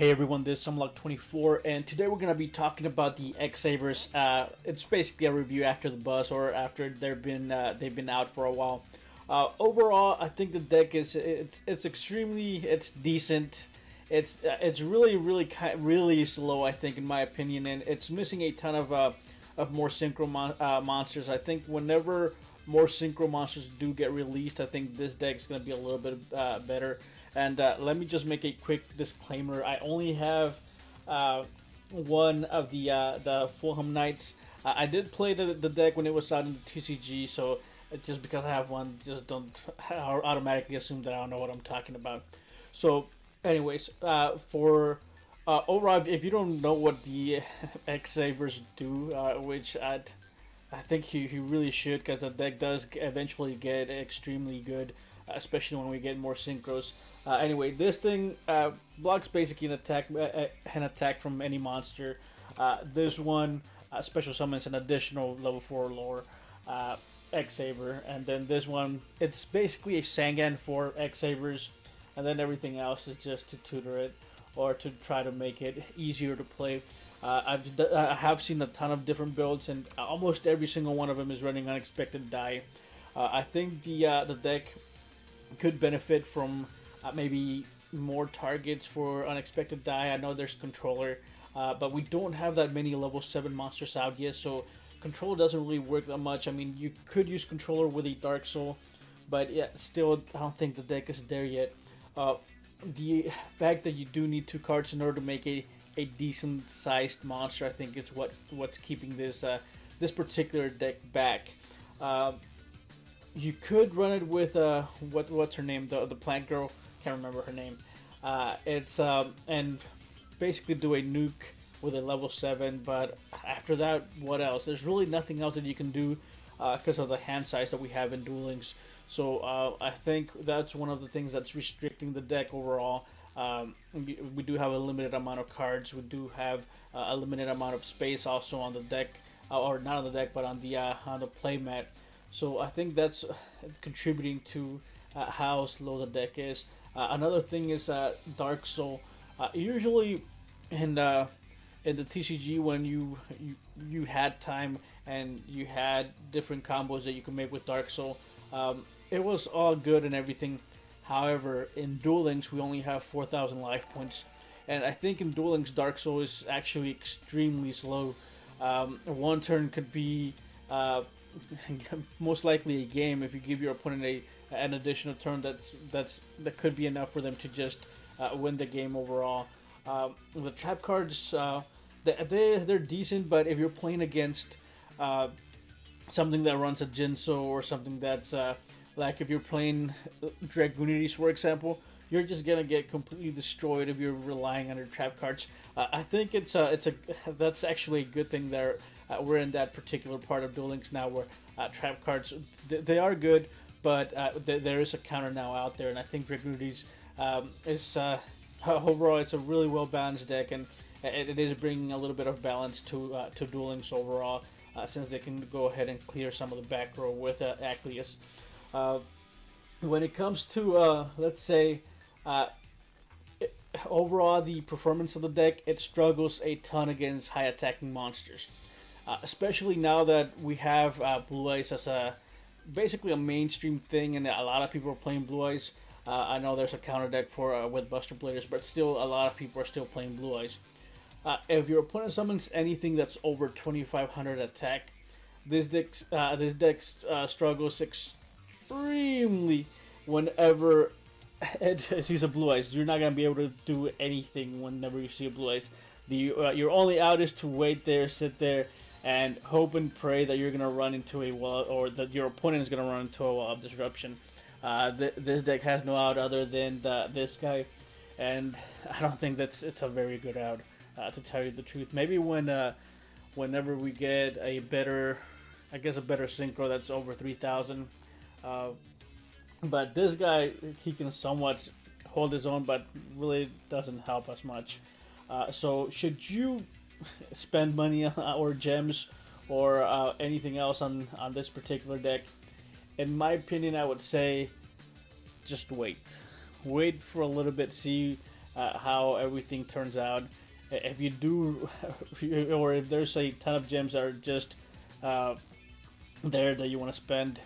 Hey everyone, this is Sumlock24, and today we're gonna be talking about the X Sabers. It's basically a review after the buzz, or after they've been out for a while. Overall, I think the deck it's decent. It's really slow, I think, in my opinion, and it's missing a ton of more monsters. I think whenever more synchro monsters do get released, I think this deck is gonna be a little bit better. And let me just make a quick disclaimer. I only have one of the Fulham Knights. I did play the deck when it was out in the TCG, so just because I have one, just don't automatically assume that I don't know what I'm talking about. So, anyways, for overall, if you don't know what the X Sabers do, which I think you really should, because the deck does eventually get extremely good, especially when we get more synchros. Anyway, this thing blocks basically an attack from any monster. This one special summons an additional level 4 lore X Saber, and then this one, it's basically a Sangan for X Sabers, and then everything else is just to tutor it or to try to make it easier to play. I have seen a ton of different builds, and almost every single one of them is running unexpected die. I think the deck could benefit from maybe more targets for unexpected die. I know there's controller, but we don't have that many level 7 monsters out yet, so controller doesn't really work that much. I mean, you could use controller with a Dark Soul, but yeah, still, I don't think the deck is there yet. The fact that you do need 2 cards in order to make a decent sized monster, I think, is what's keeping this particular deck back. You could run it with what's her name, the plant girl, can't remember her name. And basically do a nuke with a level 7, but after that, what else? There's really nothing else that you can do because of the hand size that we have in Duel Links. So I think that's one of the things that's restricting the deck overall. We do have a limited amount of cards. We do have a limited amount of space also on the deck, or not on the deck, but on the playmat. So I think that's contributing to how slow the deck is. Another thing is Dark Soul. Usually in the TCG, when you had time and you had different combos that you could make with Dark Soul, it was all good and everything. However, in Duel Links, we only have 4,000 life points, and I think in Duel Links, Dark Soul is actually extremely slow. One turn could be most likely a game if you give your opponent an additional turn that could be enough for them to just win the game overall. The trap cards, they're decent, but if you're playing against something that runs a Jinso, or something that's like if you're playing Dragunities, for example, you're just gonna get completely destroyed if you're relying on your trap cards. I think that's actually a good thing there. We're in that particular part of Duel Links now where trap cards, they are good, but there is a counter now out there, and I think Dragunities is overall, it's a really well balanced deck, and it is bringing a little bit of balance to Duel Links overall, since they can go ahead and clear some of the back row with Acleus. When it comes to let's say overall the performance of the deck, it struggles a ton against high attacking monsters. Especially now that we have Blue Eyes as basically a mainstream thing, and a lot of people are playing Blue Eyes. I know there's a counter deck for with Buster Bladers, but still a lot of people are still playing Blue Eyes. If your opponent summons anything that's over 2,500 attack, this deck struggles extremely whenever it sees a Blue Eyes. You're not gonna be able to do anything whenever you see a Blue Eyes. Your only out is to wait there, sit there, and hope and pray that you're gonna run into a wall, or that your opponent is gonna run into a wall of disruption. This deck has no out other than this guy, and I don't think it's a very good out, to tell you the truth. Maybe whenever we get a better synchro that's over 3,000, but this guy, he can somewhat hold his own, but really doesn't help us much. So should you spend money or gems or anything else on this particular deck? In my opinion, I would say just wait for a little bit, see how everything turns out. If you do, or if there's a ton of gems that are just there that you want to spend,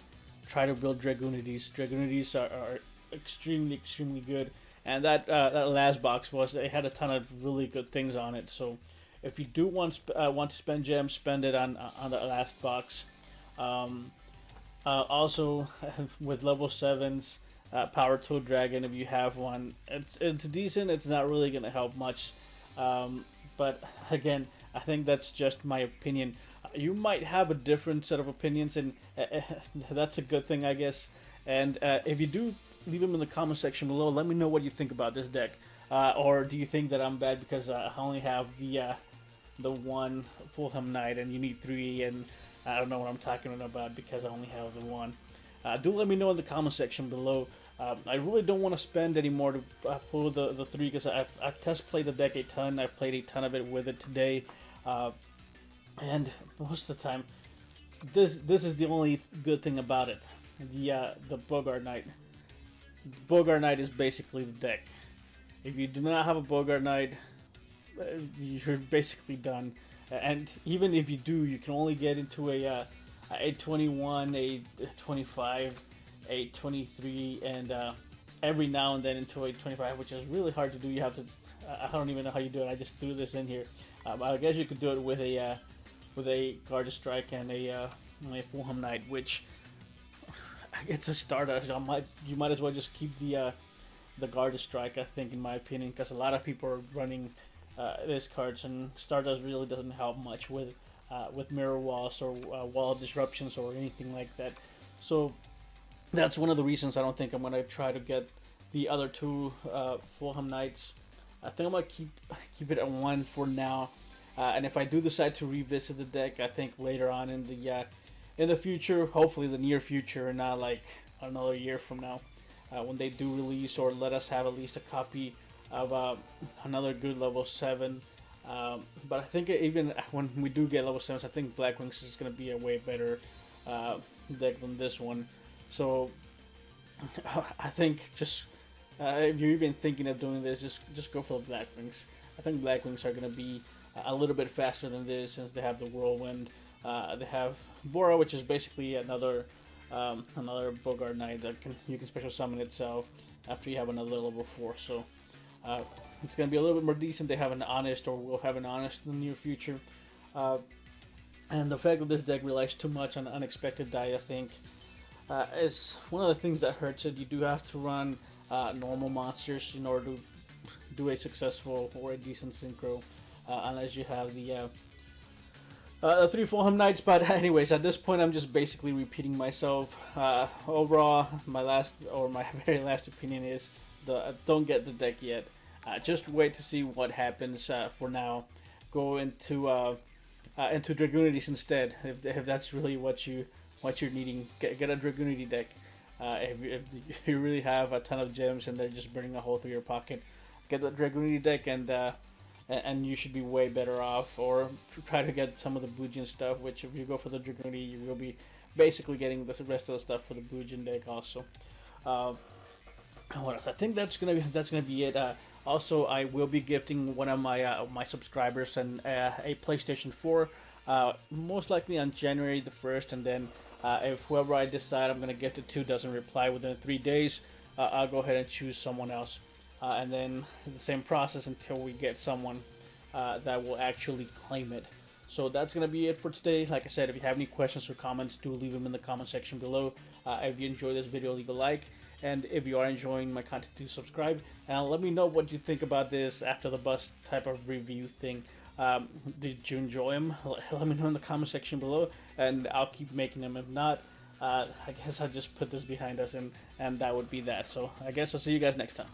try to build Dragunities. Dragunities are extremely good, and that last box it had a ton of really good things on it. So if you do want to spend gems, spend it on the last box. Also, with level 7s, Power Tool Dragon, if you have one, it's decent. It's not really gonna help much, but again, I think that's just my opinion. You might have a different set of opinions, and that's a good thing, I guess. And if you do, leave them in the comment section below. Let me know what you think about this deck, or do you think that I'm bad because I only have the one Fulham Knight and you need 3, and I don't know what I'm talking about because I only have the one. Do let me know in the comment section below. I really don't want to spend any more to pull the 3 because I've test played the deck a ton. I've played a ton of it with it today. And most of the time, this is the only good thing about it. The Bogart Knight. Bogart Knight is basically the deck. If you do not have a Bogart Knight, you're basically done. And even if you do, you can only get into a 21, a 25, a 23, and every now and then into a 25, which is really hard to do. You have to. I don't even know how you do it. I just threw this in here. I guess you could do it with a Guard Strike and a Fulham Knight, which it's a Stardust. You might as well just keep the Guard Strike, I think, in my opinion, because a lot of people are running these cards, and Stardust really doesn't help much with mirror walls or wall disruptions or anything like that. So that's one of the reasons I don't think I'm gonna try to get the other 2 Fulham Knights. I think I'm gonna keep it at 1 for now. And if I do decide to revisit the deck, I think later on in the future, hopefully the near future, and not like another year from now, when they do release or let us have at least a copy of another good level 7. But I think even when we do get level 7s, I think Blackwings is going to be a way better deck than this one. So I think just if you're even thinking of doing this, just go for the Blackwings. I think Blackwings are going to be a little bit faster than this, since they have the Whirlwind. They have Bora, which is basically another Bogart Knight that you can special summon itself after you have another level 4. So it's going to be a little bit more decent. They have an Honest, or will have an Honest in the near future. And the fact that this deck relies too much on Unexpected Die, I think, is one of the things that hurts it. You do have to run normal monsters in order to do a successful or a decent synchro, unless you have the 3 Fulham Knights. But anyways, at this point, I'm just basically repeating myself. Overall, my very last opinion is don't get the deck yet. Just wait to see what happens. For now, go into Dragunities instead. If that's really what you're needing, get a Dragunity deck. If you really have a ton of gems and they're just burning a hole through your pocket, get the Dragunity deck, and you should be way better off. Or try to get some of the Bujin stuff, which if you go for the Dragunity, you will be basically getting the rest of the stuff for the Bujin deck also. What else? I think that's gonna be it. Also, I will be gifting one of my subscribers a PlayStation 4, most likely on January the 1st, and then if whoever I decide I'm gonna gift it to doesn't reply within 3 days, I'll go ahead and choose someone else, and then the same process until we get someone that will actually claim it. So that's gonna be it for today. Like I said, if you have any questions or comments, do leave them in the comment section below. If you enjoyed this video, leave a like. And if you are enjoying my content, do subscribe. And let me know what you think about this after the bus type of review thing. Did you enjoy them? Let me know in the comment section below, and I'll keep making them. If not, I guess I'll just put this behind us, and that would be that. So I guess I'll see you guys next time.